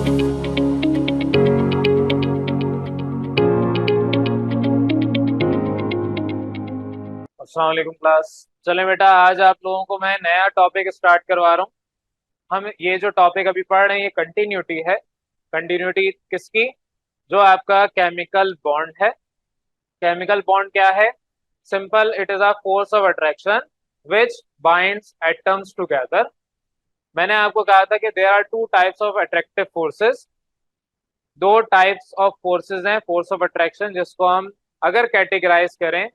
अस्सलाम वालेकुम क्लास। चले बेटा, आज आप लोगों को मैं नया टॉपिक स्टार्ट करवा रहा हूँ। हम ये जो टॉपिक अभी पढ़ रहे हैं ये कंटिन्यूटी है। कंटिन्यूटी किसकी? जो आपका केमिकल बॉन्ड है। केमिकल बॉन्ड क्या है? Simple, it is a force of attraction which binds atoms together. मैंने आपको कहा था कि there are two types of attractive forces. दो टाइप्स ऑफ फोर्सेस हैं फोर्स ऑफ अट्रैक्शन, जिसको हम अगर कैटेगराइज करें,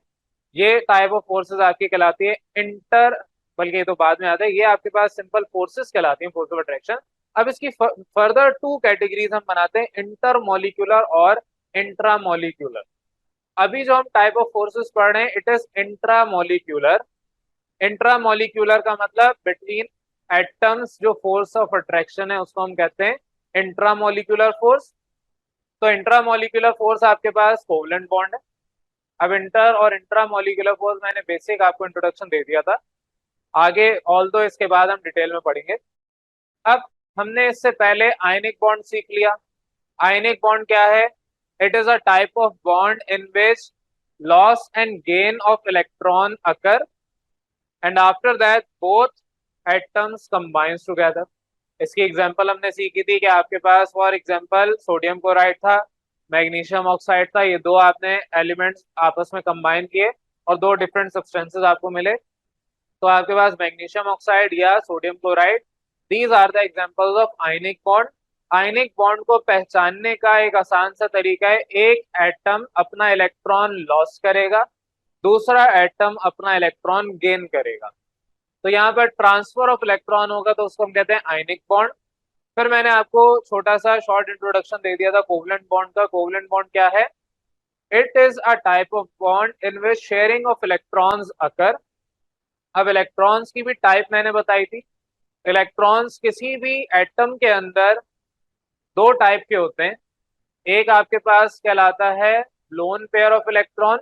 ये टाइप ऑफ फोर्सेस आपकी कहलाती है इंटर, बल्कि ये तो बाद में आता है, ये आपके पास सिंपल फोर्सेस कहलाती हैं, फोर्स ऑफ अट्रैक्शन। अब इसकी फर्दर टू कैटेगरीज हम बनाते हैं, इंटर मॉलिक्यूलर और इंट्रा मॉलिक्यूलर। अभी जो हम टाइप ऑफ फोर्सेस पढ़ रहे हैं it is intra molecular. Intra molecular का मतलब बिटवीन एटम्स जो फोर्स ऑफ अट्रैक्शन है उसको हम कहते हैं इंट्रा मॉलिक्यूलर फोर्स। तो इंट्रा मॉलिक्यूलर फोर्स आपके पास कोवलेंट बॉन्ड है। अब इंटर और इंट्रा मॉलिक्यूलर फोर्स मैंने बेसिक आपको इंट्रोडक्शन दे दिया था। आगे ऑल दो इसके बाद हम डिटेल में पढ़ेंगे। अब हमने इससे पहले आयनिक बॉन्ड सीख लिया। आयनिक बॉन्ड क्या है? It is a type of bond in which loss and gain of electron occur and after that both atoms combines together. इसकी एग्जांपल हमने सीखी थी कि आपके पास फॉर एग्जांपल सोडियम क्लोराइड था, मैग्नीशियम ऑक्साइड था, ये दो आपने एलिमेंट्स आपस में कंबाइन किए और दो डिफरेंट सब्सटेंसेस आपको मिले। तो आपके पास मैग्नीशियम ऑक्साइड या sodium chloride, these are the examples of ionic bond. Ionic bond को पहचानने का एक आसान सा तरीका है, एक एटम अपना इलेक्ट्रॉन लॉस करेगा, दूसरा एटम अपना इलेक्ट्रॉन गेन करेगा। तो यहाँ पर ट्रांसफर ऑफ इलेक्ट्रॉन होगा तो उसको हम कहते हैं आयनिक बॉन्ड। फिर मैंने आपको छोटा सा शॉर्ट इंट्रोडक्शन दे दिया था कोवलेंट बॉन्ड का। कोवलेंट बॉन्ड क्या है? It is a type of bond in which sharing of electrons occur. अब इलेक्ट्रॉन्स की भी टाइप मैंने बताई थी। इलेक्ट्रॉन्स किसी भी एटम के अंदर दो टाइप के होते हैं। एक आपके पास कहलाता है लोन पेयर ऑफ इलेक्ट्रॉन,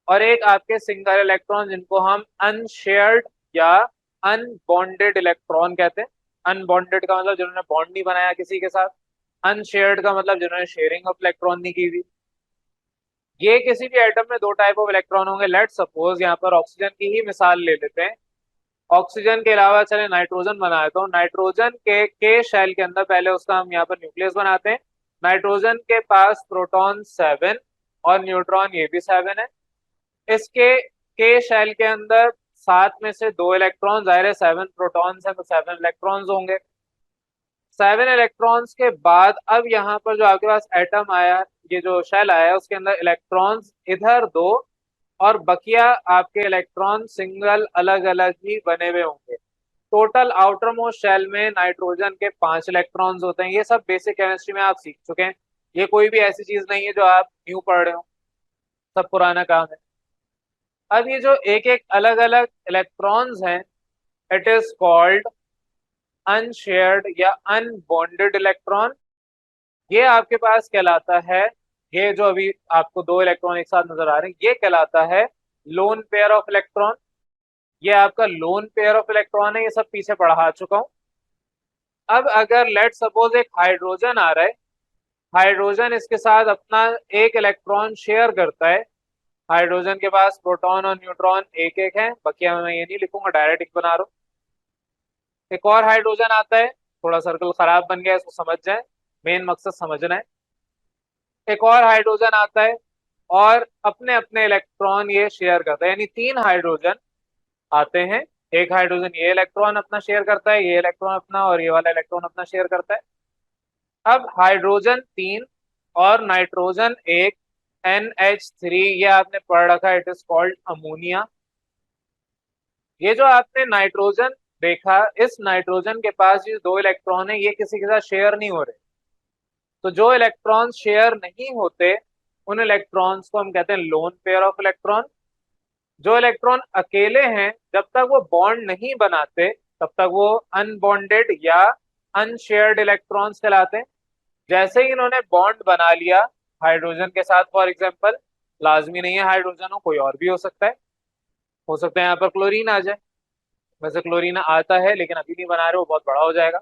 और एक आपके सिंगल इलेक्ट्रॉन जिनको हम अनशेयर्ड या अनबॉन्डेड इलेक्ट्रॉन कहते हैं। अनबॉन्डेड का मतलब जिन्होंने बॉन्ड नहीं बनाया किसी के साथ, अनशेयर्ड का मतलब जिन्होंने शेयरिंग ऑफ इलेक्ट्रॉन नहीं की हुई। ये किसी भी एटम में दो टाइप ऑफ इलेक्ट्रॉन होंगे। लेट सपोज यहाँ पर ऑक्सीजन की ही मिसाल ले लेते हैं। ऑक्सीजन के अलावा चले नाइट्रोजन बनाए, तो नाइट्रोजन के शेल के अंदर पहले उसका हम यहाँ पर न्यूक्लियस बनाते हैं। नाइट्रोजन के पास प्रोटॉन 7 और न्यूट्रॉन ये भी 7 है। इसके के शेल के अंदर 7 में से दो इलेक्ट्रॉन, जाहिर है 7 प्रोटॉन्स हैं तो 7 इलेक्ट्रॉन्स होंगे। 7 इलेक्ट्रॉन्स के बाद अब यहाँ पर जो आपके पास एटम आया, ये जो शेल आया है उसके अंदर इलेक्ट्रॉन्स इधर दो और बकिया आपके इलेक्ट्रॉन सिंगल अलग अलग ही बने हुए होंगे। टोटल आउटर मोस्ट शेल में नाइट्रोजन के 5 इलेक्ट्रॉन्स होते हैं। ये सब बेसिक केमिस्ट्री में आप सीख चुके हैं, ये कोई भी ऐसी चीज नहीं है जो आप न्यू पढ़ रहे हो, सब पुराना काम है। अब ये जो एक एक अलग अलग इलेक्ट्रॉन्स हैं, इट इज कॉल्ड अनशेयर्ड या अनबॉन्डेड इलेक्ट्रॉन। ये आपके पास कहलाता है, ये जो अभी आपको दो इलेक्ट्रॉन एक साथ नजर आ रहे हैं ये कहलाता है लोन पेयर ऑफ इलेक्ट्रॉन। ये आपका लोन पेयर ऑफ इलेक्ट्रॉन है, ये सब पीछे पढ़ा चुका हूं। अब अगर लेट सपोज एक हाइड्रोजन आ रहा है, हाइड्रोजन इसके साथ अपना एक इलेक्ट्रॉन शेयर करता है। हाइड्रोजन के पास प्रोटॉन और न्यूट्रॉन एक एक है, बकिया मैं ये नहीं लिखूंगा, डायरेक्ट एक बना रहा हूं। एक और हाइड्रोजन आता है, थोड़ा सर्कल खराब बन गया, इसको समझ जाए, मेन मकसद समझना है। एक और हाइड्रोजन आता है और अपने अपने इलेक्ट्रॉन ये शेयर करता है, यानी 3 हाइड्रोजन आते हैं। एक हाइड्रोजन ये इलेक्ट्रॉन अपना शेयर करता है, ये इलेक्ट्रॉन अपना, और ये वाला इलेक्ट्रॉन अपना शेयर करता है। अब हाइड्रोजन 3 और नाइट्रोजन एक, NH3, ये आपने पढ़ रखा है, इट इज कॉल्ड अमोनिया। ये जो आपने नाइट्रोजन देखा, इस नाइट्रोजन के पास ये दो इलेक्ट्रॉन है, ये किसी के साथ शेयर नहीं हो रहे। तो जो इलेक्ट्रॉन शेयर नहीं होते उन इलेक्ट्रॉन्स को हम कहते हैं लोन पेयर ऑफ इलेक्ट्रॉन। जो इलेक्ट्रॉन अकेले हैं जब तक वो बॉन्ड नहीं बनाते तब तक वो अनबॉन्डेड या अनशेयर्ड इलेक्ट्रॉन्स कहलाते हैं। जैसे ही इन्होंने बॉन्ड बना लिया हाइड्रोजन के साथ, फॉर एग्जांपल, लाजमी नहीं है हाइड्रोजन हो, कोई और भी हो सकता है। हो सकता है यहाँ पर क्लोरीन आ जाए, वैसे क्लोरीन आता है लेकिन अभी नहीं बना रहे, वो बहुत बड़ा हो जाएगा।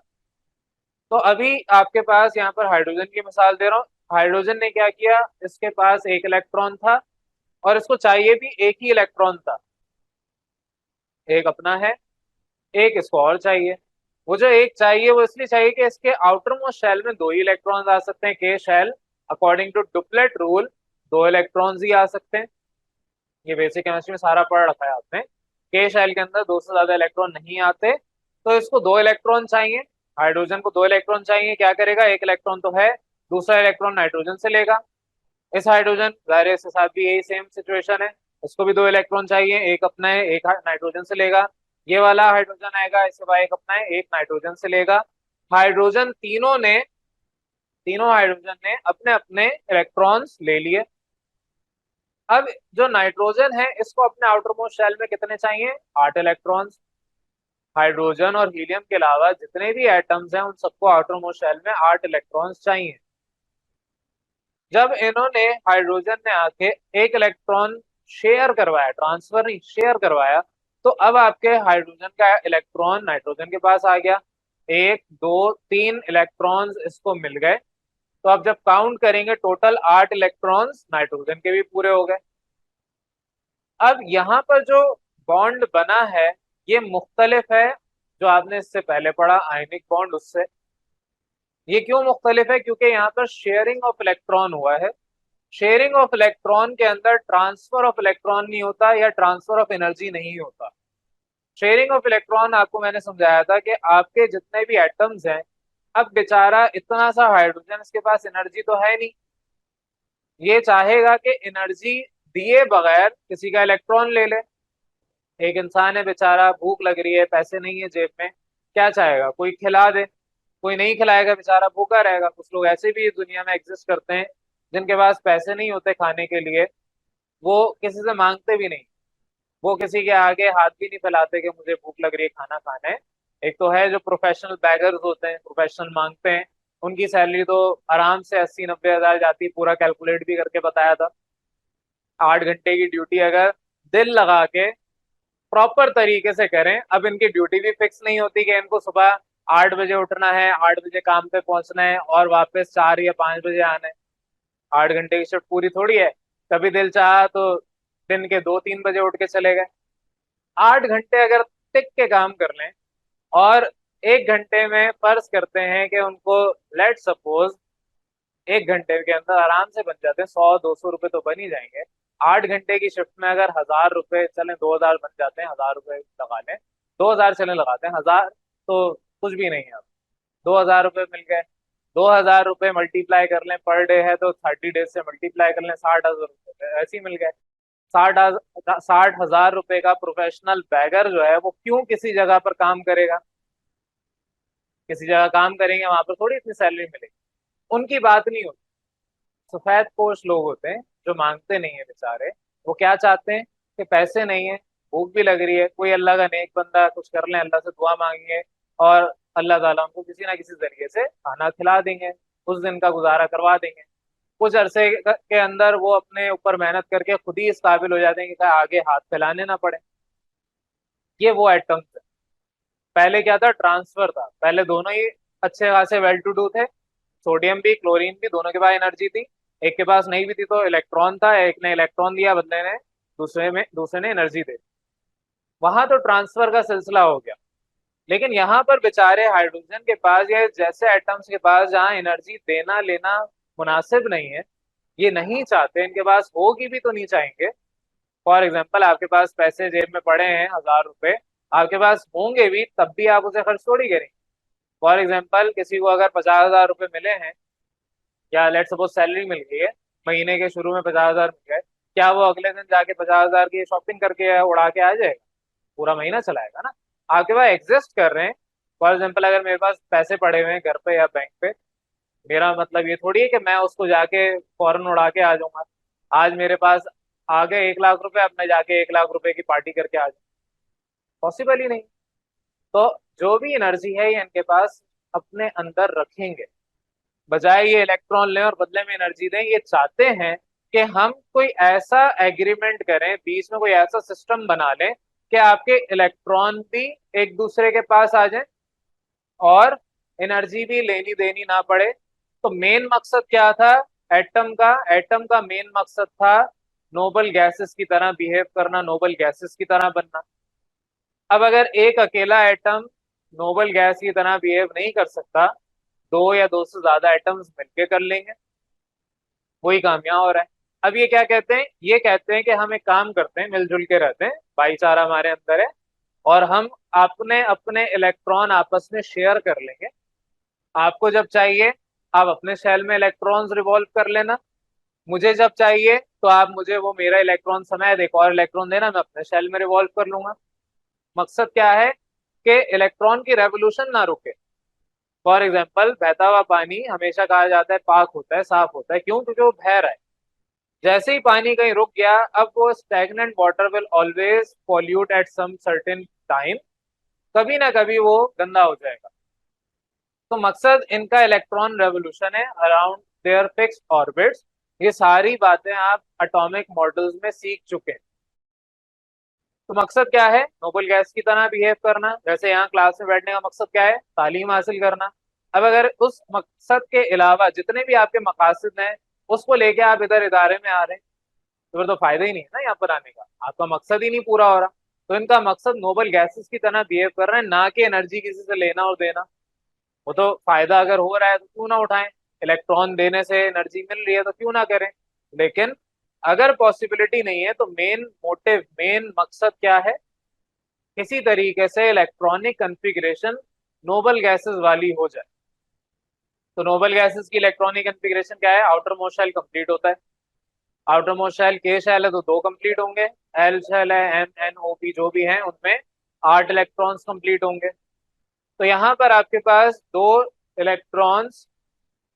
तो अभी आपके पास यहाँ पर हाइड्रोजन की मिसाल दे रहा हूँ। हाइड्रोजन ने क्या किया, इसके पास एक इलेक्ट्रॉन था और इसको चाहिए भी एक ही इलेक्ट्रॉन था, एक अपना है, एक इसको और चाहिए। वो जो एक चाहिए वो इसलिए चाहिए कि इसके आउटर मोस्ट शेल में दो ही इलेक्ट्रॉन्स आ सकते हैं, K shell according to duplet rule दो इलेक्ट्रॉन्स ही आ सकते हैं। ये बेसिक केमिस्ट्री में सारा पढ़ रखा है आपने, के शेल के अंदर दो से ज्यादा इलेक्ट्रॉन नहीं आते। तो इसको दो इलेक्ट्रॉन चाहिए, हाइड्रोजन को दो इलेक्ट्रॉन चाहिए। क्या करेगा, एक इलेक्ट्रॉन तो है, दूसरा इलेक्ट्रॉन नाइट्रोजन से लेगा। इस हाइड्रोजन जाहिर है इसके साथ भी यही सेम सिचुएशन है, इसको भी दो इलेक्ट्रॉन चाहिए, एक अपना है एक नाइट्रोजन से लेगा। ये वाला हाइड्रोजन आएगा, इसके बाद एक अपना है एक नाइट्रोजन से लेगा। हाइड्रोजन तीनों हाइड्रोजन ने अपने अपने इलेक्ट्रॉन्स ले लिए। अब जो नाइट्रोजन है इसको अपने आउटर मोस्ट शेल में कितने चाहिए, 8 इलेक्ट्रॉन्स। हाइड्रोजन और हीलियम के अलावा जितने भी एटम्स हैं उन सबको आउटर मोस्ट शेल में 8 इलेक्ट्रॉन्स चाहिए। जब इन्होंने हाइड्रोजन ने आके एक इलेक्ट्रॉन शेयर करवाया, ट्रांसफर नहीं शेयर करवाया, तो अब आपके हाइड्रोजन का इलेक्ट्रॉन नाइट्रोजन के पास आ गया। एक दो तीन इलेक्ट्रॉन्स इसको मिल गए। तो अब जब काउंट करेंगे टोटल 8 इलेक्ट्रॉन्स नाइट्रोजन के भी पूरे हो गए। अब यहाँ पर जो बॉन्ड बना है ये मुख्तलिफ है जो आपने इससे पहले पढ़ा आयनिक बॉन्ड उससे। ये क्यों मुख्तलिफ है, क्योंकि यहाँ पर शेयरिंग ऑफ इलेक्ट्रॉन हुआ है। शेयरिंग ऑफ इलेक्ट्रॉन के अंदर ट्रांसफर ऑफ इलेक्ट्रॉन नहीं होता या ट्रांसफर ऑफ एनर्जी नहीं होता। शेयरिंग ऑफ इलेक्ट्रॉन आपको मैंने समझाया था कि आपके जितने भी एटम्स हैं, अब बेचारा इतना सा हाइड्रोजन इसके पास एनर्जी तो है नहीं, ये चाहेगा कि एनर्जी दिए बगैर किसी का इलेक्ट्रॉन ले ले। एक इंसान है बेचारा, भूख लग रही है, पैसे नहीं है जेब में, क्या चाहेगा, कोई खिला दे। कोई नहीं खिलाएगा, बेचारा भूखा रहेगा। कुछ लोग ऐसे भी इस दुनिया में एग्जिस्ट करते हैं जिनके पास पैसे नहीं होते खाने के लिए, वो किसी से मांगते भी नहीं, वो किसी के आगे हाथ भी नहीं फैलाते कि मुझे भूख लग रही है खाना खाना है। एक तो है जो प्रोफेशनल बैगर्स होते हैं, प्रोफेशनल मांगते हैं, उनकी सैलरी तो आराम से 80-90 हज़ार जाती है, पूरा कैलकुलेट भी करके बताया था। 8 घंटे की ड्यूटी अगर दिल लगा के प्रॉपर तरीके से करें, अब इनकी ड्यूटी भी फिक्स नहीं होती कि इनको सुबह 8 बजे उठना है, 8 बजे काम पे पहुंचना है और वापस 4 या 5 बजे आना है। 8 घंटे की शिफ्ट पूरी थोड़ी है। कभी दिल चाहा तो दिन के 2-3 बजे उठ के चले गए। 8 घंटे अगर टिक के काम कर लें और 1 घंटे में फर्ज करते हैं कि उनको, लेट सपोज 1 घंटे के अंदर आराम से बन जाते हैं, 100-200 रुपए तो बन ही जाएंगे। 8 घंटे की शिफ्ट में अगर 1000 रुपए चले, 2000 बन जाते हैं, 1000 रुपए लगा लें, 2000 चले लगाते हैं, 1000 तो कुछ भी नहीं है। अब 2000 रुपये मिल गए, 2000 रुपये मल्टीप्लाई कर लें, पर डे है तो 30 डेज से मल्टीप्लाई कर लें, 60,000 रुपये ऐसे ही मिल गए। 60,000 रुपए का प्रोफेशनल बैगर जो है वो क्यों किसी जगह पर काम करेगा, किसी जगह काम करेंगे वहां पर थोड़ी इतनी सैलरी मिलेगी। उनकी बात नहीं होती। सफेद पोश लोग होते हैं जो मांगते नहीं है बेचारे, वो क्या चाहते हैं कि पैसे नहीं है, भूख भी लग रही है, कोई अल्लाह का नेक बंदा कुछ कर ले, अल्लाह से दुआ मांगेंगे और अल्लाह ताला उनको किसी ना किसी जरिए से खाना खिला देंगे, उस दिन का गुजारा करवा देंगे। कुछ अरसे के अंदर वो अपने ऊपर मेहनत करके खुद ही इस काबिल हो जाते हैं कि आगे हाथ फैलाने ना पड़े। ये वो एटम्स है। पहले क्या था, ट्रांसफर था, पहले दोनों ही अच्छे खासे वेल टू डू थे, सोडियम भी क्लोरीन भी, दोनों के पास एनर्जी थी। एक के पास नहीं भी थी तो इलेक्ट्रॉन था, एक ने इलेक्ट्रॉन दिया, बदले ने दूसरे ने एनर्जी दे, वहां तो ट्रांसफर का सिलसिला हो गया। लेकिन यहाँ पर बेचारे हाइड्रोजन के पास या जैसे एटम्स के पास जहाँ एनर्जी देना लेना मुनासिब नहीं है, ये नहीं चाहते, इनके पास होगी भी तो नहीं चाहेंगे। फॉर एग्जाम्पल आपके पास पैसे जेब में पड़े हैं 1000 रुपए, आपके पास होंगे भी तब भी आप उसे खर्च थोड़ी करेंगे। फॉर एग्जाम्पल किसी को अगर 50,000 रुपए मिले हैं या लेट सपोज सैलरी मिल गई है, महीने के शुरू में 50,000 मिल गए, क्या वो अगले दिन जाके 50,000 की शॉपिंग करके उड़ा के आ जाएगा, पूरा महीना चलाएगा ना। आपके पास एग्जिस्ट कर रहे हैं। फॉर एग्जाम्पल अगर मेरे पास पैसे पड़े हुए हैं घर पे या बैंक पे, मेरा मतलब ये थोड़ी है कि मैं उसको जाके फौरन उड़ा के आ जाऊंगा। आज मेरे पास आ गए 1 लाख रुपए, अब मैं जाके 1 लाख रुपए की पार्टी करके आ जाऊँ, पॉसिबल ही नहीं। तो जो भी एनर्जी है ये इनके पास अपने अंदर रखेंगे, बजाय ये इलेक्ट्रॉन लें और बदले में एनर्जी दें। ये चाहते हैं कि हम कोई ऐसा एग्रीमेंट करें, बीच में कोई ऐसा सिस्टम बना लें कि आपके इलेक्ट्रॉन भी एक दूसरे के पास आ जाएं और एनर्जी भी लेनी देनी ना पड़े। तो मेन मकसद क्या था एटम का मेन मकसद था नोबल गैसेस की तरह बिहेव करना, नोबल गैसेस की तरह बनना। अब अगर एक अकेला एटम नोबल गैस की तरह बिहेव नहीं कर सकता, दो या दो से ज्यादा एटम्स मिलके कर लेंगे, वही काम यहाँ हो रहा है। अब ये क्या कहते हैं, ये कहते हैं कि हम एक काम करते हैं, मिलजुल के रहते हैं, भाईचारा हमारे अंदर है, और हम अपने अपने इलेक्ट्रॉन आपस में शेयर कर लेंगे। आपको जब चाहिए आप अपने शेल में इलेक्ट्रॉन्स रिवॉल्व कर लेना, मुझे जब चाहिए तो आप मुझे वो मेरा इलेक्ट्रॉन समय एक और इलेक्ट्रॉन देना, मैं अपने शेल में रिवॉल्व कर लूंगा। मकसद क्या है कि इलेक्ट्रॉन की रेवोल्यूशन ना रुके। फॉर एग्जाम्पल, बहता हुआ पानी हमेशा कहा जाता है पाक होता है, साफ होता है, क्यों? क्योंकि वो बह रहा है। जैसे ही पानी कहीं रुक गया, अब वो stagnant water will always pollute at some certain time, कभी ना कभी वो गंदा हो जाएगा। तो मकसद इनका इलेक्ट्रॉन रेवोल्यूशन है अराउंड देयर फिक्स्ड ऑर्बिट्स। ये सारी बातें आप एटॉमिक मॉडल्स में सीख चुके हैं। तो मकसद क्या है? नोबल गैस की तरह बिहेव करना। जैसे यहाँ क्लास में बैठने का मकसद क्या है? तालीम हासिल करना। अब अगर उस मकसद के अलावा जितने भी आपके मकासद हैं उसको लेके आप इधर इदारे में आ रहे हैं, तो फिर तो फायदा ही नहीं है ना यहाँ पर आने का, आपका मकसद ही नहीं पूरा हो रहा। तो इनका मकसद नोबल गैसेस की तरह बिहेव कर रहे हैं, ना कि एनर्जी किसी से लेना और देना। वो तो फायदा अगर हो रहा है तो क्यों ना उठाएं, इलेक्ट्रॉन देने से एनर्जी मिल रही है तो क्यों ना करें। लेकिन अगर पॉसिबिलिटी नहीं है तो मेन मोटिव, मेन मकसद क्या है? किसी तरीके से इलेक्ट्रॉनिक कन्फिग्रेशन नोबल गैसेस वाली हो जाए। तो नोबल गैसेस की इलेक्ट्रॉनिक कन्फिग्रेशन क्या है? आउटर मोस्ट शेल कंप्लीट होता है। आउटर मोस्ट शेल के शेल है तो दो कंप्लीट होंगे, एल शेल है, एम एन ओ पी जो भी हैं उनमें 8 इलेक्ट्रॉन्स कंप्लीट होंगे। तो यहाँ पर आपके पास दो इलेक्ट्रॉन्स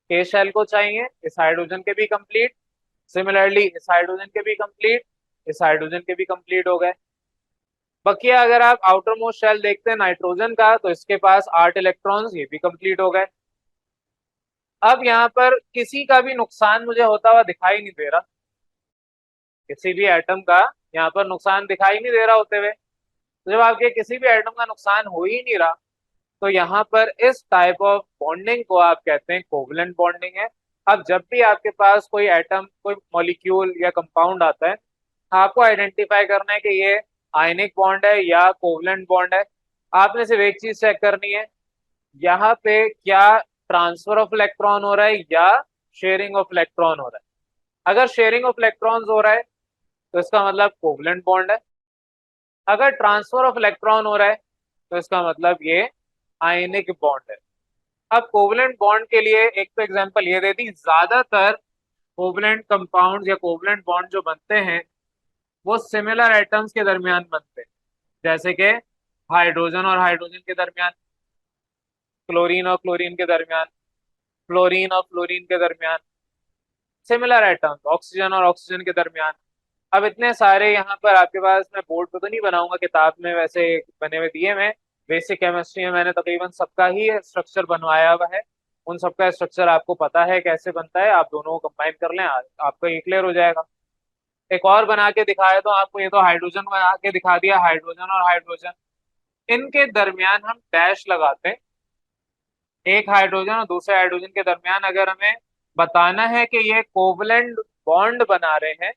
के शेल को चाहिए, इस हाइड्रोजन के भी कंप्लीट, सिमिलरली इस हाइड्रोजन के भी कंप्लीट, इस हाइड्रोजन के भी कंप्लीट हो गए। बकिया अगर आप आउटर मोस्ट शेल देखते हैं नाइट्रोजन का, तो इसके पास 8 इलेक्ट्रॉन्स, ये भी कंप्लीट हो गए। अब यहाँ पर किसी का भी नुकसान मुझे होता हुआ दिखाई नहीं दे रहा, किसी भी एटम का यहाँ पर नुकसान दिखाई नहीं दे रहा होते हुए। तो जब आपके किसी भी एटम का नुकसान हो ही नहीं रहा, तो यहाँ पर इस टाइप ऑफ बॉन्डिंग को आप कहते हैं कोवलेंट बॉन्डिंग है। अब जब भी आपके पास कोई एटम, कोई मॉलिक्यूल या कंपाउंड आता है, आपको आइडेंटिफाई करना है कि ये आयनिक बॉन्ड है या कोवलेंट बॉन्ड है। आपने सिर्फ एक चीज चेक करनी है, यहाँ पे क्या ट्रांसफर ऑफ इलेक्ट्रॉन हो रहा है या शेयरिंग ऑफ इलेक्ट्रॉन हो रहा है। अगर शेयरिंग ऑफ इलेक्ट्रॉन्स हो रहा है तो इसका मतलब कोवलेंट बॉन्ड है। अगर ट्रांसफर ऑफ इलेक्ट्रॉन हो रहा है तो इसका मतलब ये आयनिक बॉन्ड है। अब कोवलेंट बॉन्ड के लिए एक तो एग्जांपल ये दे दी, ज्यादातर कोवलेंट कंपाउंड या कोवलेंट बॉन्ड जो बनते हैं वो सिमिलर एटम्स के दरमियान बनते हैं। जैसे कि हाइड्रोजन और हाइड्रोजन के दरमियान, क्लोरीन और क्लोरीन के दरमियान, फ्लोरीन और फ्लोरीन के दरमियान, सिमिलर एटम्स ऑक्सीजन और ऑक्सीजन के दरमियान। अब इतने सारे यहाँ पर आपके पास, मैं बोर्ड पे तो नहीं बनाऊंगा, किताब में वैसे बने हुए दिए में, बेसिक केमिस्ट्री में मैंने तकरीबन सबका ही स्ट्रक्चर बनवाया हुआ है। उन सबका स्ट्रक्चर आपको पता है कैसे बनता है, आप दोनों को कंबाइन कर लें, आपका ये क्लियर हो जाएगा। एक और बना के दिखाया तो आपको, ये तो हाइड्रोजन बना के दिखा दिया, हाइड्रोजन और हाइड्रोजन, इनके दरमियान हम डैश लगाते हैं। एक हाइड्रोजन और दूसरे हाइड्रोजन के दरमियान अगर हमें बताना है कि ये कोवलेंट बॉन्ड बना रहे हैं,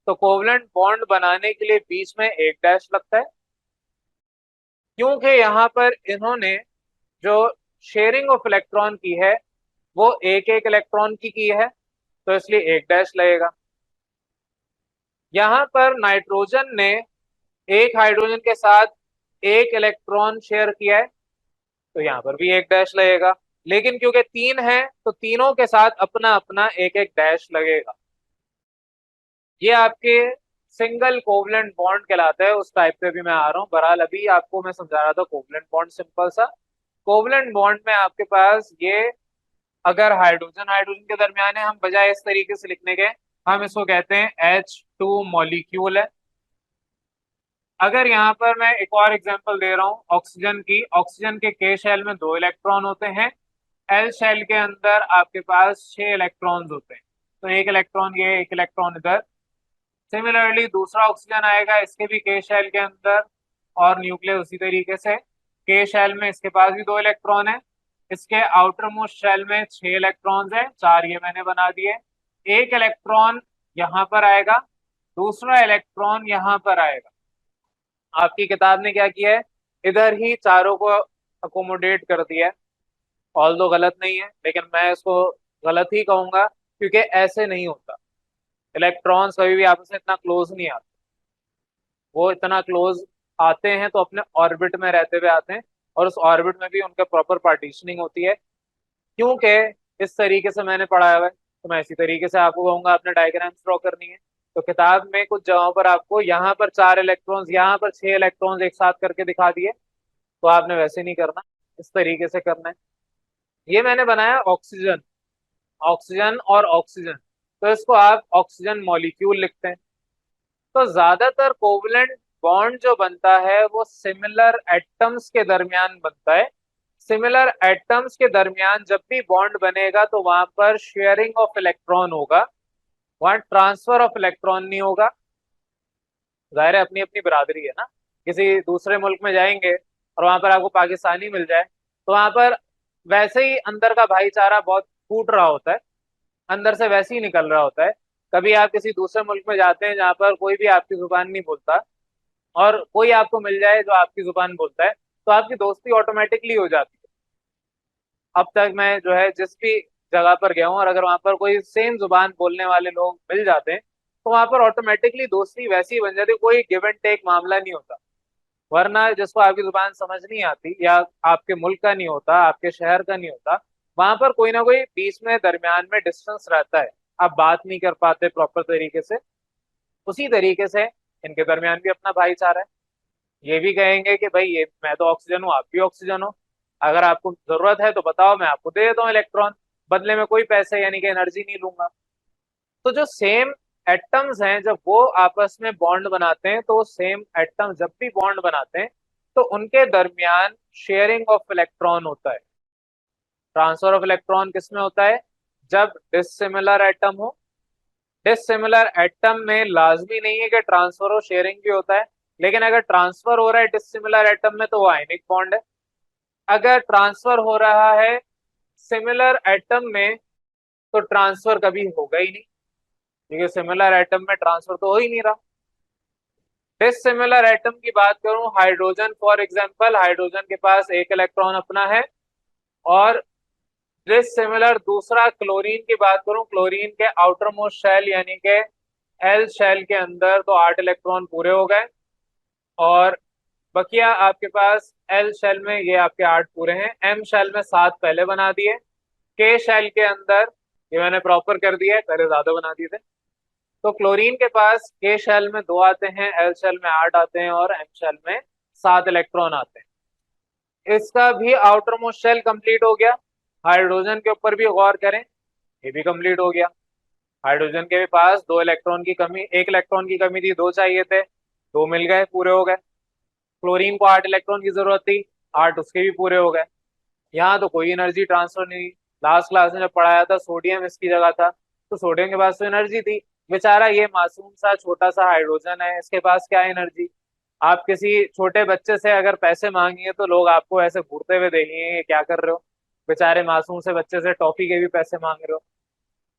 तो कोवलेंट बॉन्ड बनाने के लिए बीच में एक डैश लगता है, क्योंकि यहाँ पर इन्होंने जो शेयरिंग ऑफ इलेक्ट्रॉन की है वो एक एक इलेक्ट्रॉन की है, तो इसलिए एक डैश लगेगा। यहाँ पर नाइट्रोजन ने एक हाइड्रोजन के साथ एक इलेक्ट्रॉन शेयर किया है, तो यहाँ पर भी एक डैश लगेगा। लेकिन क्योंकि तीन है तो तीनों के साथ अपना अपना एक एक डैश लगेगा। ये आपके सिंगल कोवलेंट बॉन्ड कहलाता है, उस टाइप पे भी मैं आ रहा हूँ। बहरहाल अभी आपको मैं समझा रहा था कोवलेंट बॉन्ड सिंपल सा। कोवलेंट बॉन्ड में आपके पास ये, अगर हाइड्रोजन हाइड्रोजन के दरमियान है, हम बजाय इस तरीके से लिखने के हम इसको कहते हैं H2 मॉलिक्यूल है। अगर यहाँ पर मैं एक और एग्जांपल दे रहा हूँ ऑक्सीजन की, ऑक्सीजन के शेल में 2 इलेक्ट्रॉन होते हैं, एल शेल के अंदर आपके पास 6 इलेक्ट्रॉन्स होते हैं, तो एक इलेक्ट्रॉन ये, एक इलेक्ट्रॉन इधर। सिमिलरली दूसरा ऑक्सीजन आएगा, इसके भी के शेल के अंदर और न्यूक्लियस उसी तरीके से, के शेल में इसके पास भी 2 इलेक्ट्रॉन है, इसके आउटर मोस्ट शेल में 6 इलेक्ट्रॉन्स हैं, 4 ये मैंने बना दिए। एक इलेक्ट्रॉन यहां पर आएगा, दूसरा इलेक्ट्रॉन यहां पर आएगा। आपकी किताब ने क्या किया है, इधर ही चारों को अकोमोडेट कर दिया है। ऑल दो गलत नहीं है, लेकिन मैं इसको गलत ही कहूंगा, क्योंकि ऐसे नहीं होता। इलेक्ट्रॉन्स कभी भी आपस में इतना क्लोज नहीं आते। वो इतना क्लोज आते हैं तो अपने ऑर्बिट में रहते हुए आते हैं, और उस ऑर्बिट में भी उनके प्रॉपर पार्टीशनिंग होती है। क्योंकि इस तरीके से मैंने पढ़ाया हुआ है, तो मैं इसी तरीके से आपको कहूंगा अपने डायग्राम्स ड्रॉ करनी है। तो किताब में कुछ जगहों पर आपको यहाँ पर 4 इलेक्ट्रॉन्स, यहाँ पर 6 इलेक्ट्रॉन्स एक साथ करके दिखा दिए, तो आपने वैसे नहीं करना, इस तरीके से करना है। ये मैंने बनाया ऑक्सीजन, ऑक्सीजन और ऑक्सीजन, तो इसको आप ऑक्सीजन मॉलिक्यूल लिखते हैं। तो ज्यादातर कोवलेंट बॉन्ड जो बनता है वो सिमिलर एटम्स के दरमियान बनता है। सिमिलर एटम्स के दरमियान जब भी बॉन्ड बनेगा तो वहां पर शेयरिंग ऑफ इलेक्ट्रॉन होगा, वहां ट्रांसफर ऑफ इलेक्ट्रॉन नहीं होगा। जाहिर है अपनी अपनी बिरादरी है ना, किसी दूसरे मुल्क में जाएंगे और वहां पर आपको पाकिस्तानी मिल जाए, तो वहां पर वैसे ही अंदर का भाईचारा बहुत फूट रहा होता है, अंदर से वैसे ही निकल रहा होता है। कभी आप किसी दूसरे मुल्क में जाते हैं जहाँ पर कोई भी आपकी जुबान नहीं बोलता, और कोई आपको मिल जाए जो आपकी जुबान बोलता है, तो आपकी दोस्ती ऑटोमेटिकली हो जाती है। अब तक मैं जो है जिस भी जगह पर गया हूँ, और अगर वहां पर कोई सेम जुबान बोलने वाले लोग मिल जाते हैं, तो वहां पर ऑटोमेटिकली दोस्ती वैसी ही बन जाती है, कोई गिव एंड टेक मामला नहीं होता। वरना जिसको आपकी जुबान समझ नहीं आती, या आपके मुल्क का नहीं होता, आपके शहर का नहीं होता, वहां पर कोई ना कोई बीच में दरमियान में डिस्टेंस रहता है, आप बात नहीं कर पाते प्रॉपर तरीके से। उसी तरीके से इनके दरमियान भी अपना भाईचारा है। ये भी कहेंगे कि भाई ये मैं तो ऑक्सीजन हूँ, आप भी ऑक्सीजन हो, अगर आपको जरूरत है तो बताओ, मैं आपको दे देता हूँ इलेक्ट्रॉन, बदले में कोई पैसे यानी कि एनर्जी नहीं लूंगा। तो जो सेम एटम्स हैं जब वो आपस में बॉन्ड बनाते हैं, तो सेम एटम जब भी बॉन्ड बनाते हैं तो उनके दरमियान शेयरिंग ऑफ इलेक्ट्रॉन होता है। ट्रांसफर ऑफ इलेक्ट्रॉन किस में होता है, जब डिसिमिलर एटम हो। डिसिमिलर एटम में लाजमी नहीं है कि ट्रांसफर हो, शेयरिंग भी होता है, लेकिन अगर ट्रांसफर हो रहा है डिसिमिलर एटम में तो वो आयनिक बॉन्ड है। अगर ट्रांसफर हो रहा है सिमिलर एटम में तो ट्रांसफर कभी होगा ही नहीं, क्योंकि सिमिलर एटम में ट्रांसफर तो हो ही नहीं रहा। डिसिमिलर एटम की बात करूं, हाइड्रोजन फॉर एग्जांपल, हाइड्रोजन के पास एक इलेक्ट्रॉन अपना है। और डिसिमिलर दूसरा क्लोरीन की बात करूं, क्लोरीन के आउटर मोस्ट शेल यानी के एल शेल के अंदर तो 8 इलेक्ट्रॉन पूरे हो गए, और बकिया आपके पास एल शेल में ये आपके 8 पूरे हैं, एम शेल में 7 पहले बना दिए, के शेल के अंदर ये मैंने प्रॉपर कर दिया है, पहले ज्यादा बना दिए थे। तो क्लोरीन के पास के शेल में 2 आते हैं, एल शेल में 8 आते हैं, और एम शेल में 7 इलेक्ट्रॉन आते हैं। इसका भी आउटर मोस्ट शेल कंप्लीट हो गया। हाइड्रोजन के ऊपर भी गौर करें, ये भी कंप्लीट हो गया। हाइड्रोजन के भी पास 2 इलेक्ट्रॉन की कमी, 1 इलेक्ट्रॉन की कमी थी, 2 चाहिए थे, 2 मिल गए, पूरे हो गए। क्लोरीन को 8 इलेक्ट्रॉन की जरूरत थी, 8 उसके भी पूरे हो गए। यहाँ तो कोई एनर्जी ट्रांसफर नहीं। लास्ट क्लास में जब पढ़ाया था सोडियम इसकी जगह था, तो सोडियम के पास तो एनर्जी थी। बेचारा ये मासूम सा छोटा सा हाइड्रोजन है, इसके पास क्या एनर्जी। आप किसी छोटे बच्चे से अगर पैसे मांगिए तो लोग आपको ऐसे घूरते हुए देखेंगे, ये क्या कर रहे हो, बेचारे मासूम से बच्चे से टॉफी के भी पैसे मांग रहे हो।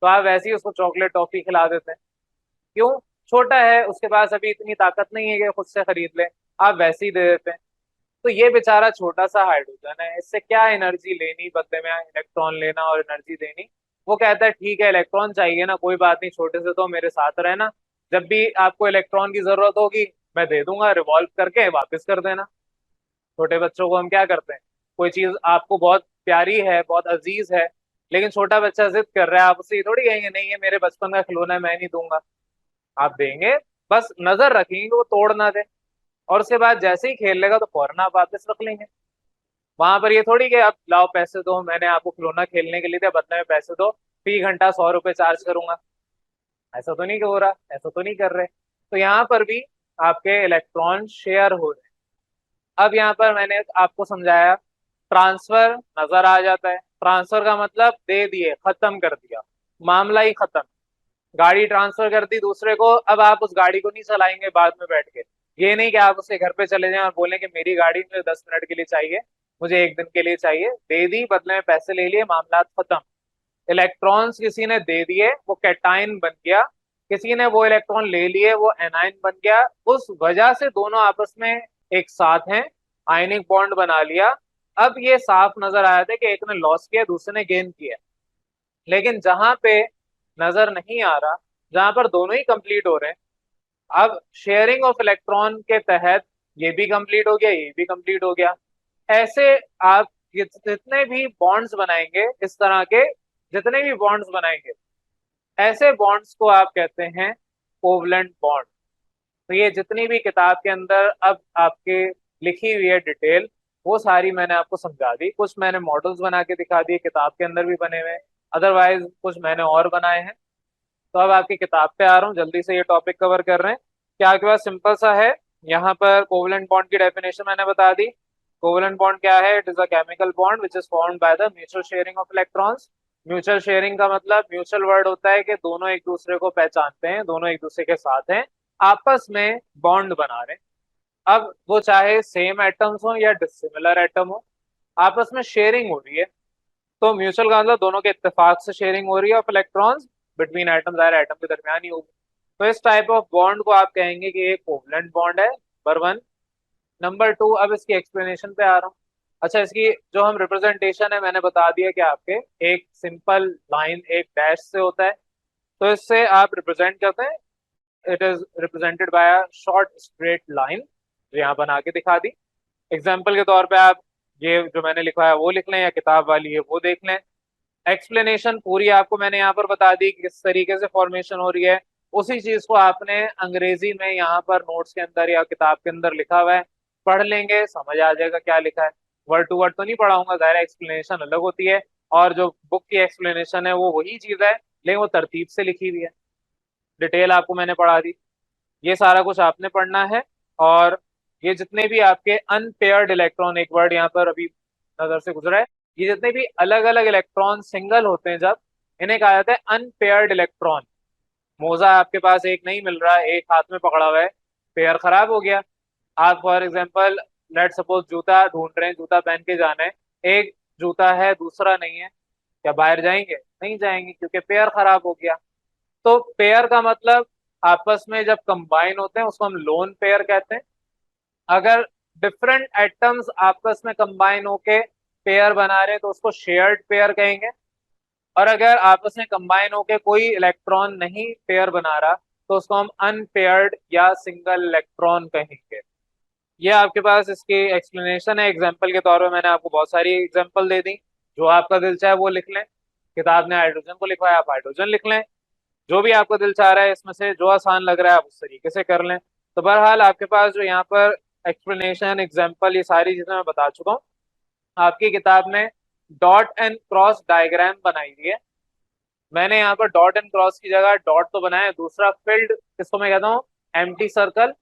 तो आप वैसे ही उसको चॉकलेट टॉफी खिला देते हैं। क्यों, छोटा है, उसके पास अभी इतनी ताकत नहीं है कि खुद से खरीद ले, आप वैसे ही दे देते हैं। तो ये बेचारा छोटा सा हाइड्रोजन है, इससे क्या एनर्जी लेनी, बदले में इलेक्ट्रॉन लेना और एनर्जी देनी। वो कहता है ठीक है इलेक्ट्रॉन चाहिए ना, कोई बात नहीं, छोटे से तो मेरे साथ रहना, जब भी आपको इलेक्ट्रॉन की जरूरत होगी मैं दे दूंगा, रिवॉल्व करके वापस कर देना। छोटे बच्चों को हम क्या करते हैं, कोई चीज आपको बहुत प्यारी है, बहुत अजीज है, लेकिन छोटा बच्चा जिद कर रहा है, आप उससे ये थोड़ी कहेंगे नहीं ये मेरे बचपन का खिलौना है मैं नहीं दूंगा। आप देंगे, बस नजर रखेंगे कि वो तोड़ ना दे, और उसके बाद जैसे ही खेल लेगा तो फौरन आप वापस रख लेंगे। वहां पर ये थोड़ी कि आप लाओ पैसे दो, मैंने आपको खिलौना खेलने के लिए दिया, बदले में पैसे दो, फी घंटा 100 रुपए चार्ज करूंगा। ऐसा तो नहीं हो रहा, ऐसा तो नहीं कर रहे। तो यहाँ पर भी आपके इलेक्ट्रॉन शेयर हो रहे हैं। अब यहाँ पर मैंने आपको समझाया, ट्रांसफर नजर आ जाता है, ट्रांसफर का मतलब दे दिए, खत्म कर दिया, मामला ही खत्म। गाड़ी ट्रांसफर कर दी दूसरे को, अब आप उस गाड़ी को नहीं चलाएंगे बाद में बैठ के। ये नहीं कि आप उसके घर पे चले जाएं और बोलें कि मेरी गाड़ी मुझे 10 मिनट के लिए चाहिए, मुझे एक दिन के लिए चाहिए, दे दी, बदले में पैसे ले लिए, मामला खत्म। इलेक्ट्रॉन्स किसी ने दे दिए, वो कैटाइन बन गया, किसी ने वो इलेक्ट्रॉन ले लिए, वो एनाइन बन गया। उस वजह से दोनों आपस में एक साथ हैं, आयनिक बॉन्ड बना लिया। अब ये साफ नजर आया था कि एक ने लॉस किया, दूसरे ने गेन किया। लेकिन जहां पे नजर नहीं आ रहा, जहां पर दोनों ही कंप्लीट हो रहे हैं, अब शेयरिंग ऑफ इलेक्ट्रॉन के तहत ये भी कंप्लीट हो गया, ये भी कंप्लीट हो गया। ऐसे आप जितने भी बॉन्ड्स बनाएंगे, इस तरह के जितने भी बॉन्ड्स बनाएंगे, ऐसे बॉन्ड्स को आप कहते हैं कोवलेंट बॉन्ड। तो ये जितनी भी किताब के अंदर अब आपके लिखी हुई है डिटेल, वो सारी मैंने आपको समझा दी। कुछ मैंने मॉडल्स बना के दिखा दिए, किताब के अंदर भी बने हुए हैं, अदरवाइज कुछ मैंने और बनाए हैं। तो अब आपकी किताब पे आ रहा हूँ, जल्दी से ये टॉपिक कवर कर रहे हैं। क्या आपके पास सिंपल सा है, यहाँ पर कोवलेंट बॉन्ड की डेफिनेशन मैंने बता दी। कोवलेंट बॉन्ड क्या है? It is a chemical bond which is formed by the mutual sharing of electrons. Mutual sharing का मतलब, म्यूचुअल वर्ड होता है कि दोनों एक दूसरे को पहचानते हैं, दोनों एक दूसरे के साथ हैं, आपस में बॉन्ड बना रहे हैं। अब वो चाहे सेम एटम्स हो या डिसिमिलर एटम हो, आपस में शेयरिंग हो रही है। तो म्यूचुअल का मतलब दोनों के इत्तेफाक से शेयरिंग हो रही है ऑफ इलेक्ट्रॉन्स बिटवीन एटम्स, जाहिर एटम के दरमियान ही होगी। तो इस टाइप ऑफ बॉन्ड को आप कहेंगे कि एक कोवलेंट बॉन्ड है, नंबर वन। नंबर टू, अब इसकी एक्सप्लेनेशन पे आ रहा हूँ। अच्छा, इसकी जो हम रिप्रेजेंटेशन है, मैंने बता दिया कि आपके एक सिंपल लाइन, एक डैश से होता है। तो इससे आप रिप्रेजेंट करते हैं, it is represented by a short straight line, जो यहाँ बना के दिखा दी। एग्जाम्पल के तौर पे आप ये जो मैंने लिखा है वो लिख लें, या किताब वाली है वो देख लें। एक्सप्लेनेशन पूरी आपको मैंने यहाँ पर बता दी कि किस तरीके से फॉर्मेशन हो रही है। उसी चीज को आपने अंग्रेजी में यहाँ पर नोट्स के अंदर या किताब के अंदर लिखा हुआ है, पढ़ लेंगे, समझ आ जाएगा क्या लिखा है। वर्ड टू वर्ड तो नहीं पढ़ाऊंगा, जाहिर एक्सप्लेनेशन अलग होती है, और जो बुक की एक्सप्लेनेशन है वो वही चीज है, लेकिन वो तरतीब से लिखी हुई है। डिटेल आपको मैंने पढ़ा दी, ये सारा कुछ आपने पढ़ना है। और ये जितने भी आपके अनपेयर्ड इलेक्ट्रॉन, एक वर्ड यहाँ पर अभी नजर से गुजरा है, ये जितने भी अलग अलग इलेक्ट्रॉन सिंगल होते हैं, जब इन्हें कहा जाता है अनपेयर्ड इलेक्ट्रॉन। मोजा आपके पास एक नहीं मिल रहा है, एक हाथ में पकड़ा हुआ है, पेयर खराब हो गया। आप फॉर एग्जाम्पल लेट सपोज जूता ढूंढ रहे हैं, जूता पहन के जाना है, एक जूता है दूसरा नहीं है, क्या बाहर जाएंगे? नहीं जाएंगे, क्योंकि पेयर खराब हो गया। तो पेयर का मतलब आपस में जब कंबाइन होते हैं उसको हम लोन पेयर कहते हैं। अगर डिफरेंट एटम्स आपस में कंबाइन होके पेयर बना रहे हैं तो उसको शेयर्ड पेयर कहेंगे। और अगर आपस में कंबाइन होके कोई इलेक्ट्रॉन नहीं पेयर बना रहा तो उसको हम अनपेयर्ड या सिंगल इलेक्ट्रॉन कहेंगे। ये आपके पास इसकी एक्सप्लेनेशन है। एग्जाम्पल के तौर पर मैंने आपको बहुत सारी एग्जाम्पल दे दी, जो आपका दिल चाहे वो लिख लें। किताब ने हाइड्रोजन को लिखवाया, आप हाइड्रोजन लिख लें। जो भी आपको दिल चाह रहा है इसमें से, जो आसान लग रहा है आप उस तरीके से कर लें। तो बहरहाल आपके पास जो यहाँ पर एक्सप्लेनेशन, एग्जाम्पल, ये सारी चीजें मैं बता चुका हूँ। आपकी किताब में डॉट एंड क्रॉस डायग्राम बनाई हुई है। मैंने यहाँ पर डॉट एंड क्रॉस की जगह डॉट तो बनाया है, दूसरा फील्ड, इसको मैं कहता हूँ एम्प्टी सर्कल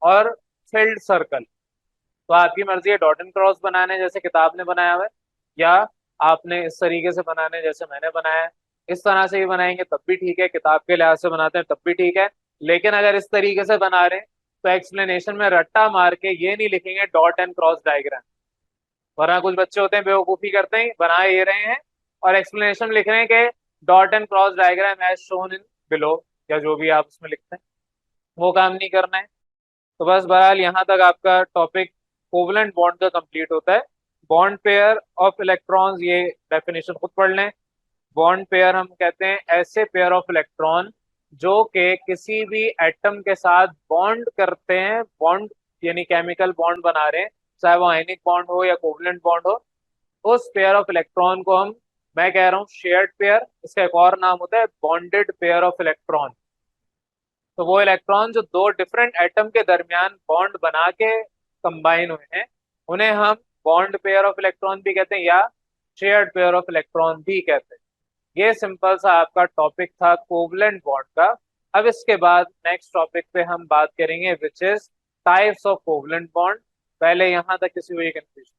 और फील्ड सर्कल। तो आपकी मर्जी है डॉट एंड क्रॉस बनाने हैं जैसे किताब ने बनाया हुआ है, या आपने इस तरीके से बनाने जैसे मैंने बनाया है। इस तरह से भी बनाएंगे तब भी ठीक है, किताब के लिहाज से बनाते हैं तब भी ठीक है। लेकिन अगर इस तरीके से बना रहे हैं तो एक्सप्लेनेशन में रट्टा मार के ये नहीं लिखेंगे डॉट एंड क्रॉस डायग्राम, वरना कुछ बच्चे होते हैं बेवकूफी करते हैं, बना ये रहे हैं और एक्सप्लेनेशन लिख रहे हैं कि dot and cross diagram as shown in below, या जो भी आप उसमें लिखते हैं, वो काम नहीं करना है। तो बस बहरहाल यहाँ तक आपका टॉपिक कोवलेंट बॉन्ड का कंप्लीट होता है। बॉन्ड पेयर ऑफ इलेक्ट्रॉन्स, ये डेफिनेशन खुद पढ़ लें। बॉन्ड पेयर हम कहते हैं ऐसे पेयर ऑफ इलेक्ट्रॉन जो कि किसी भी एटम के साथ बॉन्ड करते हैं, बॉन्ड यानी केमिकल बॉन्ड बना रहे हैं, चाहे वो आयनिक बॉन्ड हो या कोवलेंट बॉन्ड हो। उस पेयर ऑफ इलेक्ट्रॉन को हम, मैं कह रहा हूँ शेयर्ड पेयर, इसका एक और नाम होता है बॉन्डेड पेयर ऑफ इलेक्ट्रॉन। तो वो इलेक्ट्रॉन जो दो डिफरेंट एटम के दरमियान बॉन्ड बना के कंबाइन हुए हैं, उन्हें हम बॉन्ड पेयर ऑफ इलेक्ट्रॉन भी कहते हैं या शेयर्ड पेयर ऑफ इलेक्ट्रॉन भी कहते हैं। ये सिंपल सा आपका टॉपिक था कोवलेंट बॉन्ड का। अब इसके बाद नेक्स्ट टॉपिक पे हम बात करेंगे which is types of covalent bond. पहले यहां तक किसी को ये कंफ्यूजन